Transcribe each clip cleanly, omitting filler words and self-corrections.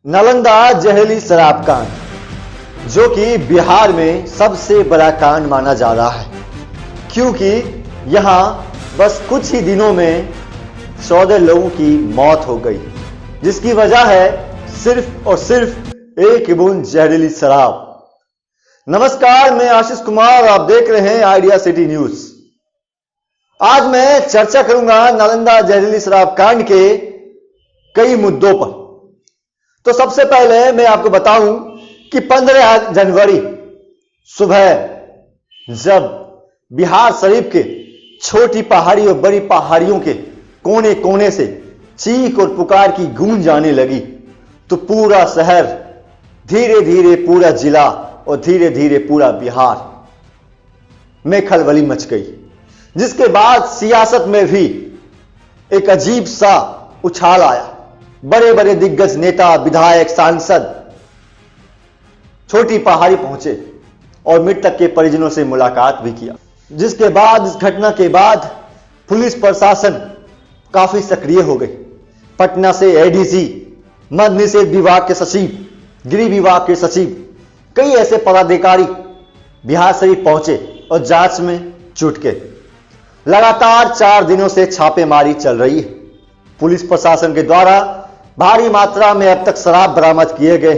नालंदा जहरीली शराब कांड, जो कि बिहार में सबसे बड़ा कांड माना जा रहा है, क्योंकि यहां बस कुछ ही दिनों में 14 लोगों की मौत हो गई, जिसकी वजह है सिर्फ और सिर्फ एक बूंद जहरीली शराब। नमस्कार, मैं आशीष कुमार और आप देख रहे हैं आइडिया सिटी न्यूज। आज मैं चर्चा करूंगा नालंदा जहरीली शराब कांड के कई मुद्दों पर। तो सबसे पहले मैं आपको बताऊं कि 15 जनवरी सुबह जब बिहार शरीफ के छोटी पहाड़ी और बड़ी पहाड़ियों के कोने कोने से चीख और पुकार की गूंज आने लगी, तो पूरा शहर, धीरे धीरे पूरा जिला और धीरे धीरे पूरा बिहार में खलबली मच गई, जिसके बाद सियासत में भी एक अजीब सा उछाल आया। बड़े बड़े दिग्गज नेता, विधायक, सांसद छोटी पहाड़ी पहुंचे और मृतक के परिजनों से मुलाकात भी किया, जिसके बाद इस घटना के बाद पुलिस प्रशासन काफी सक्रिय हो गई। पटना से एडीसी, मद्य निषेध विभाग के सचिव, गृह विभाग के सचिव, कई ऐसे पदाधिकारी बिहार शरीफ पहुंचे और जांच में जुट गए। लगातार 4 दिनों से छापेमारी चल रही है। पुलिस प्रशासन के द्वारा भारी मात्रा में अब तक शराब बरामद किए गए।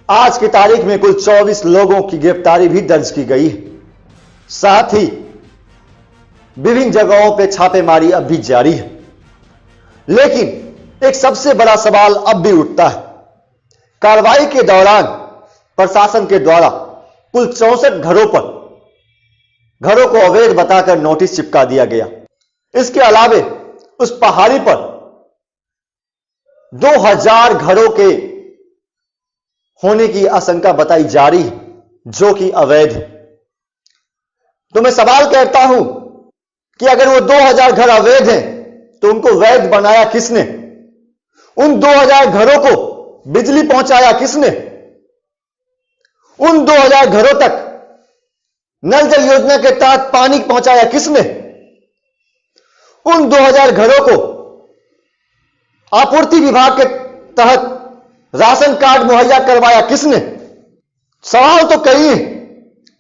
आज की तारीख में कुल 24 लोगों की गिरफ्तारी भी दर्ज की गई है। साथ ही विभिन्न जगहों पर छापेमारी अब भी जारी है। लेकिन एक सबसे बड़ा सवाल अब भी उठता है। कार्रवाई के दौरान प्रशासन के द्वारा कुल 64 घरों को अवैध बताकर नोटिस चिपका दिया गया। इसके अलावे उस पहाड़ी पर 2000 घरों के होने की आशंका बताई जा रही है, जो कि अवैध है। तो मैं सवाल करता हूं कि अगर वो 2000 घर अवैध हैं, तो उनको वैध बनाया किसने? उन 2000 घरों को बिजली पहुंचाया किसने? उन 2000 घरों तक नल जल योजना के तहत पानी पहुंचाया किसने? उन 2000 घरों को आपूर्ति विभाग के तहत राशन कार्ड मुहैया करवाया किसने? सवाल तो कई हैं,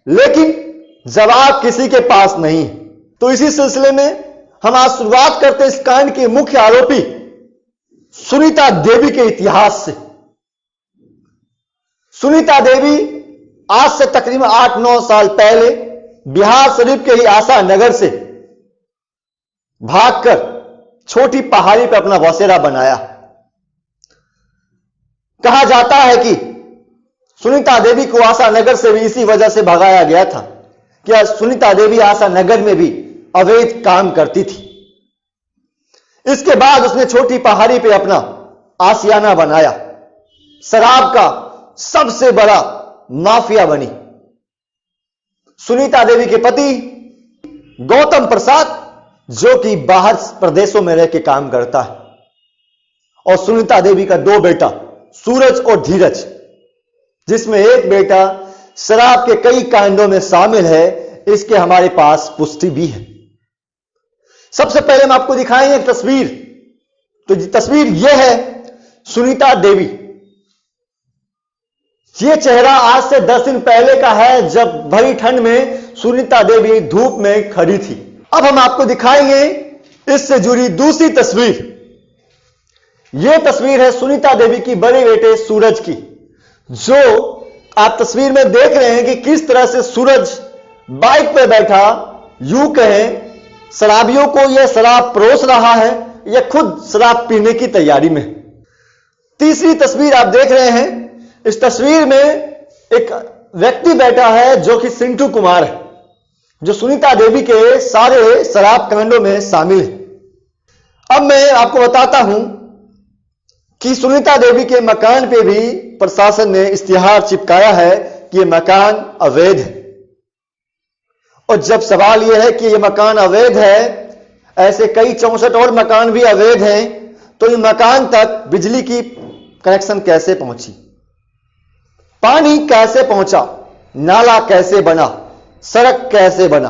लेकिन जवाब किसी के पास नहीं है। तो इसी सिलसिले में हम आज शुरुआत करते हैं इस कांड के मुख्य आरोपी सुनीता देवी के इतिहास से। सुनीता देवी आज से तकरीबन 8-9 साल पहले बिहार शरीफ के ही आशा नगर से भागकर छोटी पहाड़ी पर अपना बसेरा बनाया। कहा जाता है कि सुनीता देवी को आशा नगर से भी इसी वजह से भगाया गया था कि सुनीता देवी आशा नगर में भी अवैध काम करती थी। इसके बाद उसने छोटी पहाड़ी पे अपना आशियाना बनाया, शराब का सबसे बड़ा माफिया बनी। सुनीता देवी के पति गौतम प्रसाद, जो कि बाहर प्रदेशों में रह के काम करता है, और सुनीता देवी का 2 बेटा सूरज और धीरज, जिसमें एक बेटा शराब के कई कांडों में शामिल है। इसके हमारे पास पुष्टि भी है। सबसे पहले हम आपको दिखाएंगे एक तस्वीर। तो तस्वीर यह है सुनीता देवी। यह चेहरा आज से 10 दिन पहले का है, जब भरी ठंड में सुनीता देवी धूप में खड़ी थी। अब हम आपको दिखाएंगे इससे जुड़ी दूसरी तस्वीर। यह तस्वीर है सुनीता देवी की बड़े बेटे सूरज की, जो आप तस्वीर में देख रहे हैं कि किस तरह से सूरज बाइक पर बैठा, यूं कहें शराबियों को यह शराब परोस रहा है या खुद शराब पीने की तैयारी में। तीसरी तस्वीर आप देख रहे हैं। इस तस्वीर में एक व्यक्ति बैठा है जो कि सिंटू कुमार है, जो सुनीता देवी के सारे शराब कांडों में शामिल है। अब मैं आपको बताता हूं कि सुनीता देवी के मकान पे भी प्रशासन ने इश्तिहार चिपकाया है कि यह मकान अवैध है। और जब सवाल यह है कि यह मकान अवैध है, ऐसे कई 64 और मकान भी अवैध हैं, तो इन मकान तक बिजली की कनेक्शन कैसे पहुंची, पानी कैसे पहुंचा, नाला कैसे बना, सड़क कैसे बना?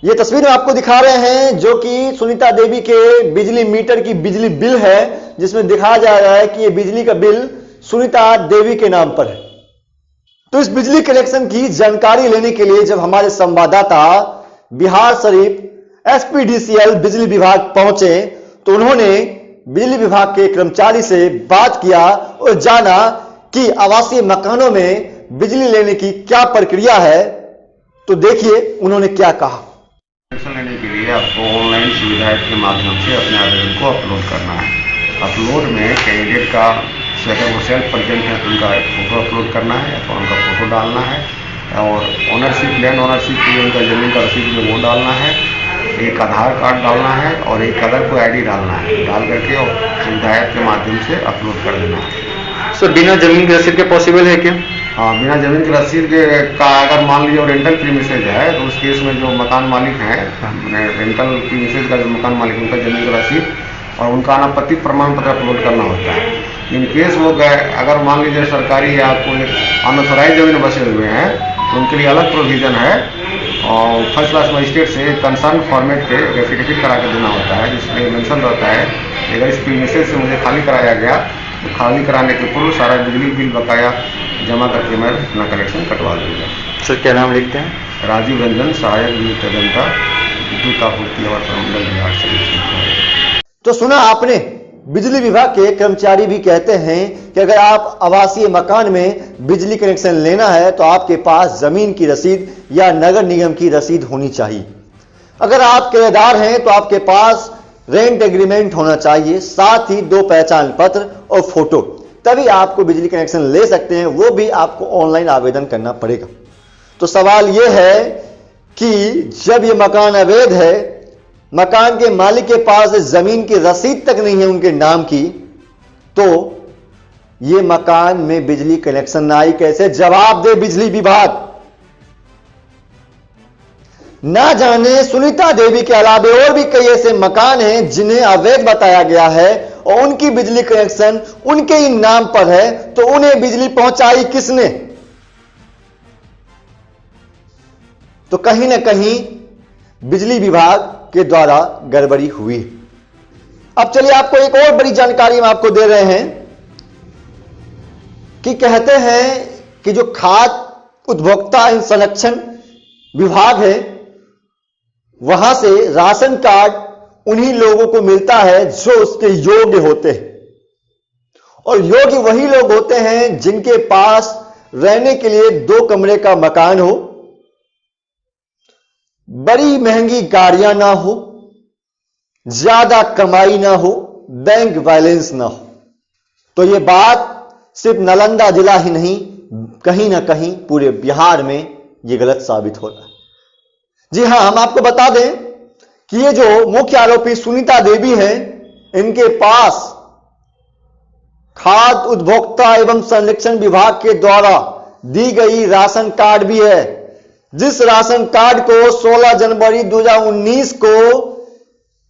ये तस्वीर में आपको दिखा रहे हैं, जो कि सुनीता देवी के बिजली मीटर की बिजली बिल है, जिसमें दिखाया जा रहा है कि यह बिजली का बिल सुनीता देवी के नाम पर है। तो इस बिजली कनेक्शन की जानकारी लेने के लिए जब हमारे संवाददाता बिहार शरीफ एसपीडीसीएल बिजली विभाग पहुंचे तो उन्होंने बिजली विभाग के कर्मचारी से बात किया और जाना कि आवासीय मकानों में बिजली लेने की क्या प्रक्रिया है। तो देखिए उन्होंने क्या कहा। कनेक्शन लेने के लिए आपको ऑनलाइन सुविधा के माध्यम से अपने आवेदन को अपलोड करना है। अपलोड में कैंडिडेट का अगर वो सेल्फ प्रेजेंट है तो उनका फोटो अपलोड करना है अथवा उनका फोटो डालना है और ओनरशिप लैंड ओनरशिप के लिए उनका जमीन का रसीद में वो डालना है, एक आधार कार्ड डालना है और एक अदर को आईडी डालना है। डाल करके और सुविधा ऐप के माध्यम से अपलोड कर देना है। सर बिना जमीन के रसीद के पॉसिबल है क्या? हाँ, बिना जमीन के रसीद का अगर मान लीजिए रेंटल प्रीमिसेज है तो उस केस में जो मकान मालिक हैं रेंटल प्रीमिसेज का जो मकान मालिक उनका जमीन का रसीद और उनका अनापत्ति प्रमाण पत्र अपलोड करना होता है। इन केस वो गए अगर मान लीजिए सरकारी या कोई अनऑथोराइज जमीन बसे हुए हैं तो उनके लिए अलग प्रोविजन है और फर्स्ट क्लास मजिस्ट्रेट से कंसर्न फॉर्मेट पे एफिडेविट करा के देना होता है जिसमें मेंशन रहता है अगर इस प्रीमिसेज से मुझे खाली कराया गया तो खाली कराने के पूर्व सारा बिजली बिल बकाया जमा करके मैं अपना कनेक्शन कटवा दूंगा। सर क्या नाम लिखते हैं? राजीव रंजन, सहायक विद्युत अभियंता, विद्युत आपूर्ति और प्रबंधन विभाग से। तो सुना आपने, बिजली विभाग के कर्मचारी भी कहते हैं कि अगर आप आवासीय मकान में बिजली कनेक्शन लेना है तो आपके पास जमीन की रसीद या नगर निगम की रसीद होनी चाहिए। अगर आप किराएदार हैं तो आपके पास रेंट एग्रीमेंट होना चाहिए, साथ ही 2 पहचान पत्र और फोटो, तभी आपको बिजली कनेक्शन ले सकते हैं। वो भी आपको ऑनलाइन आवेदन करना पड़ेगा। तो सवाल यह है कि जब यह मकान अवैध है, मकान के मालिक के पास जमीन की रसीद तक नहीं है उनके नाम की, तो यह मकान में बिजली कनेक्शन आई कैसे? जवाब दे बिजली विभाग। ना जाने सुनीता देवी के अलावा और भी कई ऐसे मकान हैं जिन्हें अवैध बताया गया है और उनकी बिजली कनेक्शन उनके ही नाम पर है, तो उन्हें बिजली पहुंचाई किसने? तो कहीं ना कहीं बिजली विभाग के द्वारा गड़बड़ी हुई। अब चलिए आपको एक और बड़ी जानकारी हम आपको दे रहे हैं कि कहते हैं कि जो खाद्य उपभोक्ता संरक्षण विभाग है वहां से राशन कार्ड उन्हीं लोगों को मिलता है जो उसके योग्य होते हैं और योग्य वही लोग होते हैं जिनके पास रहने के लिए 2 कमरे का मकान हो, बड़ी महंगी गाड़ियां ना हो, ज्यादा कमाई ना हो, बैंक बैलेंस ना हो। तो यह बात सिर्फ नालंदा जिला ही नहीं, कहीं ना कहीं पूरे बिहार में यह गलत साबित हो रहा है। जी हां, हम आपको बता दें कि ये जो मुख्य आरोपी सुनीता देवी हैं, इनके पास खाद्य उपभोक्ता एवं संरक्षण विभाग के द्वारा दी गई राशन कार्ड भी है, जिस राशन कार्ड को 16 जनवरी 2019 को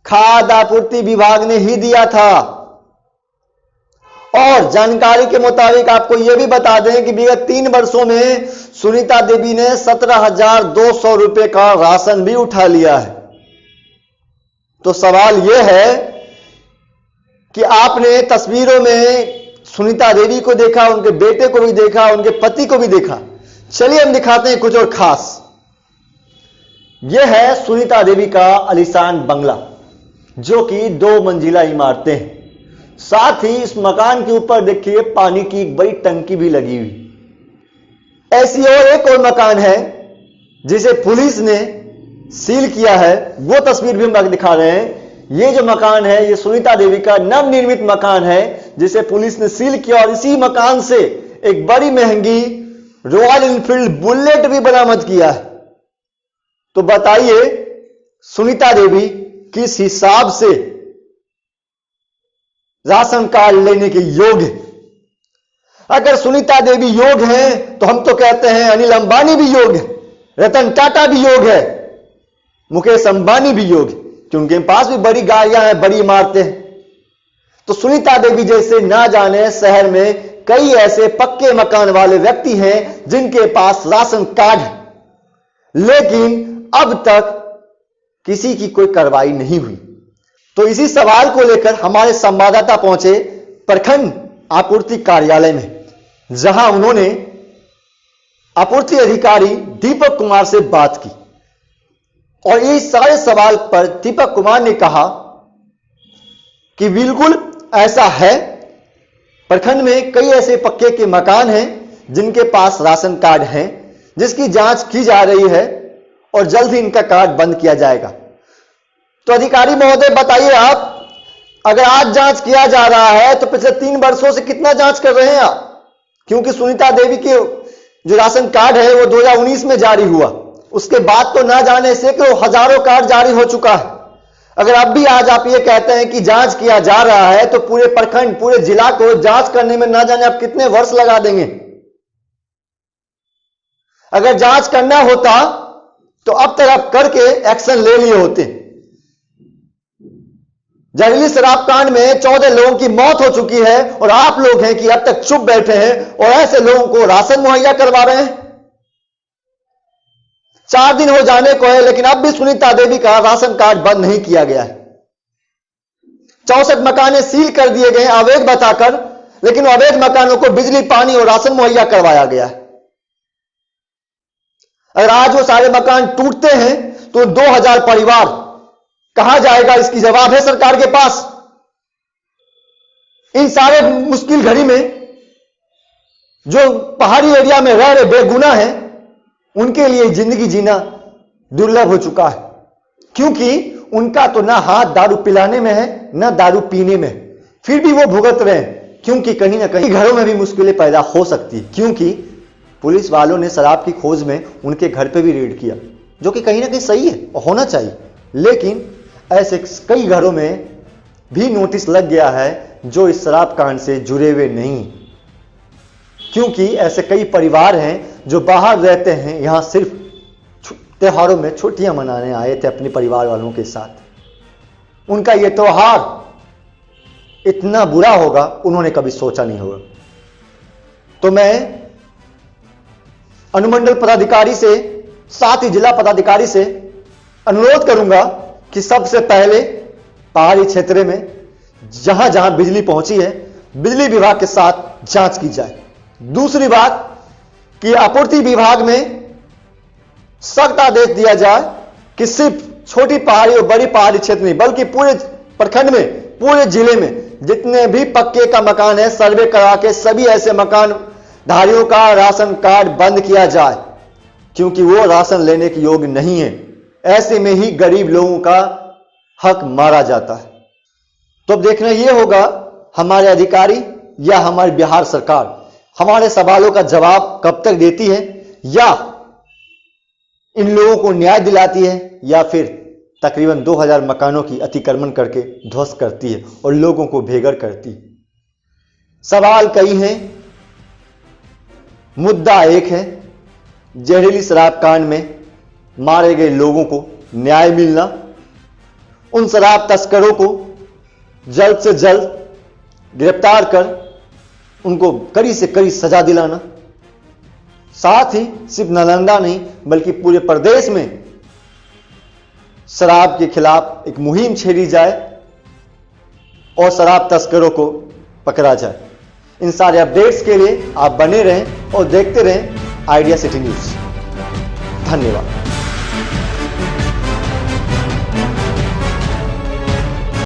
खाद्य आपूर्ति विभाग ने ही दिया था। और जानकारी के मुताबिक आपको यह भी बता दें कि विगत 3 वर्षों में सुनीता देवी ने 17,200 रुपए का राशन भी उठा लिया है। तो सवाल यह है कि आपने तस्वीरों में सुनीता देवी को देखा, उनके बेटे को भी देखा, उनके पति को भी देखा। चलिए हम दिखाते हैं कुछ और खास। यह है सुनीता देवी का आलीशान बंगला, जो कि 2 मंजिला इमारतें हैं। साथ ही इस मकान के ऊपर देखिए पानी की एक बड़ी टंकी भी लगी हुई। ऐसी और एक और मकान है जिसे पुलिस ने सील किया है, वो तस्वीर भी हम आपको दिखा रहे हैं। ये जो मकान है ये सुनीता देवी का नवनिर्मित मकान है जिसे पुलिस ने सील किया और इसी मकान से एक बड़ी महंगी रॉयल एनफील्ड बुलेट भी बरामद किया है। तो बताइए सुनीता देवी किस हिसाब से राशन कार्ड लेने के योग्य? अगर सुनीता देवी योग्य है तो हम तो कहते हैं अनिल अंबानी भी योग्य है, रतन टाटा भी योग्य है, मुकेश अंबानी भी योग्य, क्योंकि उनके पास भी बड़ी गाड़ियां हैं, बड़ी इमारतें हैं। तो सुनीता देवी जैसे ना जाने शहर में कई ऐसे पक्के मकान वाले व्यक्ति हैं जिनके पास राशन कार्ड है, लेकिन अब तक किसी की कोई कार्रवाई नहीं हुई। तो इसी सवाल को लेकर हमारे संवाददाता पहुंचे प्रखंड आपूर्ति कार्यालय में, जहां उन्होंने आपूर्ति अधिकारी दीपक कुमार से बात की और इस सारे सवाल पर दीपक कुमार ने कहा कि बिल्कुल ऐसा है, प्रखंड में कई ऐसे पक्के के मकान हैं जिनके पास राशन कार्ड हैं, जिसकी जांच की जा रही है और जल्द ही इनका कार्ड बंद किया जाएगा। तो अधिकारी महोदय बताइए, आप अगर आज जांच किया जा रहा है तो पिछले 3 वर्षों से कितना जांच कर रहे हैं आप? क्योंकि सुनीता देवी के जो राशन कार्ड है वो 2019 में जारी हुआ, उसके बाद तो ना जाने सैकड़ों हजारों कार्ड जारी हो चुका है। अगर अब भी आज आप ये कहते हैं कि जांच किया जा रहा है तो पूरे प्रखंड, पूरे जिला को जांच करने में ना जाने आप कितने वर्ष लगा देंगे। अगर जांच करना होता तो अब तक आप करके एक्शन ले लिए होते। जहरीली शराब कांड में 14 लोगों की मौत हो चुकी है और आप लोग हैं कि अब तक चुप बैठे हैं और ऐसे लोगों को राशन मुहैया करवा रहे हैं। 4 दिन हो जाने को है लेकिन अब भी सुनीता देवी का राशन कार्ड बंद नहीं किया गया है। 64 मकाने सील कर दिए गए अवैध बताकर, लेकिन अवैध मकानों को बिजली, पानी और राशन मुहैया करवाया गया है। अगर आज वो सारे मकान टूटते हैं तो 2000 परिवार कहां जाएगा, इसकी जवाब है सरकार के पास। इन सारे मुश्किल घड़ी में जो पहाड़ी एरिया में रह रहे बेगुनाह हैं, उनके लिए जिंदगी जीना दुर्लभ हो चुका है, क्योंकि उनका तो ना हाथ दारू पिलाने में है ना दारू पीने में, फिर भी वो भुगत रहे हैं, क्योंकि कहीं ना कहीं घरों में भी मुश्किलें पैदा हो सकती है। क्योंकि पुलिस वालों ने शराब की खोज में उनके घर पे भी रेड किया, जो कि कहीं ना कहीं सही है और होना चाहिए, लेकिन ऐसे कई घरों में भी नोटिस लग गया है जो इस शराब कांड से जुड़े हुए नहीं, क्योंकि ऐसे कई परिवार हैं जो बाहर रहते हैं, यहां सिर्फ त्योहारों में छुट्टियां मनाने आए थे अपने परिवार वालों के साथ। उनका यह त्योहार इतना बुरा होगा उन्होंने कभी सोचा नहीं होगा। तो मैं अनुमंडल पदाधिकारी से, साथ ही जिला पदाधिकारी से अनुरोध करूंगा कि सबसे पहले पहाड़ी क्षेत्र में जहां जहां बिजली पहुंची है, बिजली विभाग के साथ जांच की जाए। दूसरी बात कि आपूर्ति विभाग में सख्त आदेश दिया जाए कि सिर्फ छोटी पहाड़ी और बड़ी पहाड़ी क्षेत्र नहीं बल्कि पूरे प्रखंड में, पूरे जिले में जितने भी पक्के का मकान है, सर्वे करा के सभी ऐसे मकान धारियों का राशन कार्ड बंद किया जाए, क्योंकि वो राशन लेने के योग्य नहीं है। ऐसे में ही गरीब लोगों का हक मारा जाता है। तो अब देखना यह होगा हमारे अधिकारी या हमारी बिहार सरकार हमारे सवालों का जवाब कब तक देती है, या इन लोगों को न्याय दिलाती है, या फिर तकरीबन 2000 मकानों की अतिक्रमण करके ध्वस्त करती है और लोगों को बेघर करती है। सवाल कई हैं, मुद्दा एक है, जहरीली शराब कांड में मारे गए लोगों को न्याय मिलना, उन शराब तस्करों को जल्द से जल्द गिरफ्तार कर उनको कड़ी से कड़ी सजा दिलाना, साथ ही सिर्फ नालंदा नहीं बल्कि पूरे प्रदेश में शराब के खिलाफ एक मुहिम छेड़ी जाए और शराब तस्करों को पकड़ा जाए। इन सारे अपडेट्स के लिए आप बने रहें और देखते रहें आइडिया सिटी न्यूज। धन्यवाद।